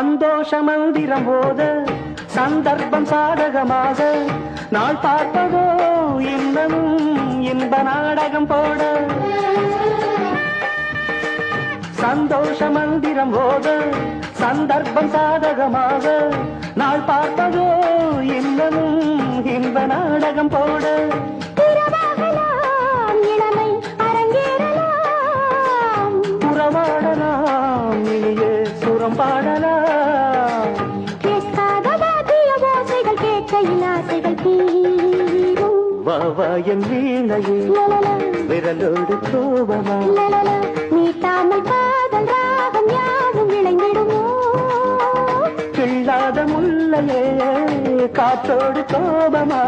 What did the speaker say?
சந்தோஷ மந்திரம் போத சந்தர்ப்பம் சாதகமாக நாள் பார்ப்பதோ இன்னமும் இன்ப நாடகம் போட சந்தோஷ மந்திரம் போத சந்தர்ப்பம் சாதகமாக நாள் பார்ப்பதோ இன்னமும் இன்ப நாடகம் போட இளமை அரங்கேறலாம் புறவாடலாம் இனியே சுரம் பாடலாம் கேட்காத வாத்திய ஓசைகள் கேட்கையில் ஆசைகள் தீரும் என் வீணையே விரலோடு கோபமா நீட்டாமல் காதல் ராகம் யாவும் இணைந்திடுமோ கிள்ளாத முல்லையே காற்றோடு கோபமா